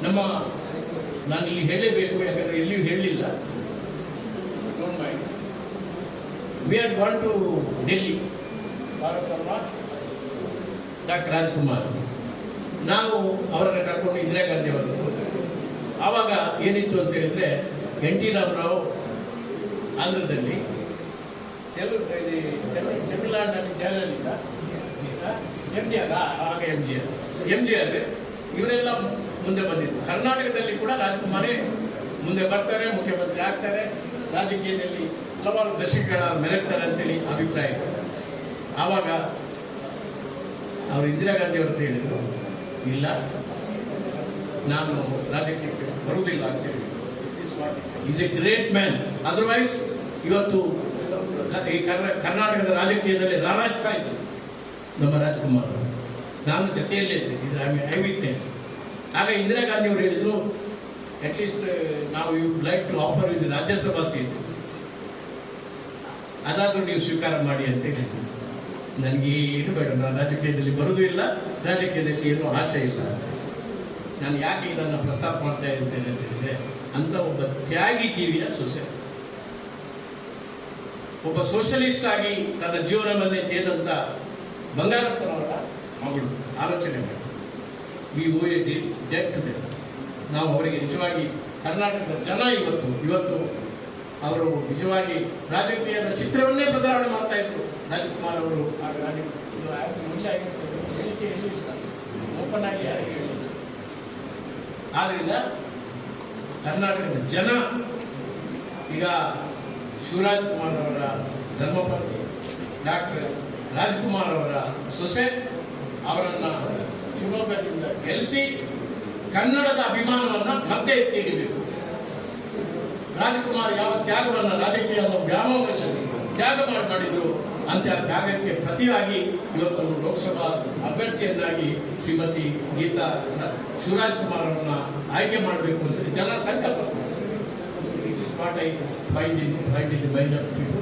ನಮ್ಮ ನಾನು ಇಲ್ಲಿ ಹೇಳಲೇಬೇಕು, ಯಾಕಂದರೆ ಎಲ್ಲಿಯೂ ಹೇಳಲಿಲ್ಲ. We are gone to Delhi, doctor Rajkumar. ನಾವು ಅವರನ್ನು ಕರ್ಕೊಂಡು ಇಂದಿರಾ ಗಾಂಧಿ ಅವರನ್ನು ಹೋದರು. ಆವಾಗ ಏನಿತ್ತು ಅಂತ ಹೇಳಿದರೆ, ಎನ್ ಟಿ ರಾಮರಾವ್ ಆಂಧ್ರದಲ್ಲಿ, ತಮಿಳುನಾಡಿನಲ್ಲಿ ಜಯಲಲಿತ, MGR, ಆಗ MGR ಇವರೆಲ್ಲ ಮುಂದೆ ಬಂದಿದ್ದು. ಕರ್ನಾಟಕದಲ್ಲಿ ಕೂಡ ರಾಜ್ಕುಮಾರೇ ಮುಂದೆ ಬರ್ತಾರೆ, ಮುಖ್ಯಮಂತ್ರಿ ಆಗ್ತಾರೆ, ರಾಜಕೀಯದಲ್ಲಿ ಹಲವಾರು ದಶಕಗಳ ಮೆರೆಗ್ತಾರೆ ಅಂತೇಳಿ ಅಭಿಪ್ರಾಯ ಇತ್ತು. ಆವಾಗ ಅವರು ಇಂದಿರಾ ಗಾಂಧಿ ಅವ್ರ ಹತ್ರ ಹೇಳಿದರು, ಇಲ್ಲ ನಾನು ರಾಜಕೀಯಕ್ಕೆ ಬರುವುದಿಲ್ಲ ಅಂತೇಳಿ. Is A great man. Otherwise ಇವತ್ತು ಈ ಕರ್ನಾಟಕದ ರಾಜಕೀಯದಲ್ಲಿ ರಾರಾಜಿಸ್ತಾ ಇದ್ದರು ನಮ್ಮ ರಾಜ್ಕುಮಾರ್. ನಾನು ಜೊತೆಯಲ್ಲೇ ಇದ್ದೆ, ಇದು ಐ ವಿಟ್ನೆಸ್. ಆಗ ಇಂದಿರಾ ಗಾಂಧಿ ಅವರು ಹೇಳಿದರು, ಅಟ್ಲೀಸ್ಟ್ ನಾವು ಯು ಲೈಕ್ ಟು ಆಫರ್ ಇದು ರಾಜ್ಯಸಭಾ ಸೀಟ್, ಅದಾದರೂ ನೀವು ಸ್ವೀಕಾರ ಮಾಡಿ ಅಂತ ಹೇಳಿದ್ರು. ನನಗೆ ಏನು ಬೇಡ, ನಾನು ರಾಜಕೀಯದಲ್ಲಿ ಬರುವುದೂ ಇಲ್ಲ, ರಾಜಕೀಯದಲ್ಲಿ ಏನೂ ಆಸೆ ಇಲ್ಲ ಅಂತ. ನಾನು ಯಾಕೆ ಇದನ್ನು ಪ್ರಸ್ತಾಪ ಮಾಡ್ತಾ ಇದ್ದೇನೆ ಅಂತ ಹೇಳಿದರೆ, ಅಂಥ ಒಬ್ಬ ತ್ಯಾಗಿ ಜೀವಿಯ ಸೊಸೆ, ಒಬ್ಬ ಸೋಷಲಿಸ್ಟ್ ಆಗಿ ತನ್ನ ಜೀವನವನ್ನೇ ತೇದಂಥ ಬಂಗಾರಪ್ಪನವರ ಮಗಳು. ಆಲೋಚನೆ ಮಾಡಿ, we owe a debt to them. ನಾವು ಅವರಿಗೆ ನಿಜವಾಗಿ ಕರ್ನಾಟಕದ ಜನ ಇವತ್ತು ಅವರು ನಿಜವಾಗಿ ರಾಜಕೀಯದ ಚಿತ್ರವನ್ನೇ ಬದಲಾವಣೆ ಮಾಡ್ತಾ ಇದ್ರು. ರಾಜ್ಕುಮಾರ್ ಅವರು ಆಗ ಓಪನ್ ಆಗಿ ಹೇಳಿಲ್ಲ. ಆದ್ದರಿಂದ ಕರ್ನಾಟಕದ ಜನ ಈಗ ಶಿವರಾಜ್ ಕುಮಾರ್ ಅವರ ಧರ್ಮಪತ್ನಿ ಡಾಕ್ಟರ್ ರಾಜ್ಕುಮಾರ್ ಅವರ ಸೊಸೆ ಅವರನ್ನು ಶಿವಮೊಗ್ಗದಿಂದ ಗೆಲ್ಲಿಸಿ ಕನ್ನಡದ ಅಭಿಮಾನವನ್ನು ಮತ್ತೆ ಎತ್ತಿ ಹಿಡಿಬೇಕು. ರಾಜ್ಕುಮಾರ್ ಯಾವ ತ್ಯಾಗವನ್ನು ರಾಜಕೀಯವನ್ನು ವ್ಯಾಮೋಹದಲ್ಲಿ ತ್ಯಾಗ ಮಾಡಿದ್ರು, ಅಂತಹ ತ್ಯಾಗಕ್ಕೆ ಪ್ರತಿಯಾಗಿ ಇವತ್ತು ಲೋಕಸಭಾ ಅಭ್ಯರ್ಥಿಯನ್ನಾಗಿ ಶ್ರೀಮತಿ ಗೀತಾ ಶಿವರಾಜ್ ಕುಮಾರ್ ಅವರನ್ನ ಆಯ್ಕೆ ಮಾಡಬೇಕು ಅಂತ ಜನ ಸಂಕಲ್ಪ. This is what I find in the mind of people.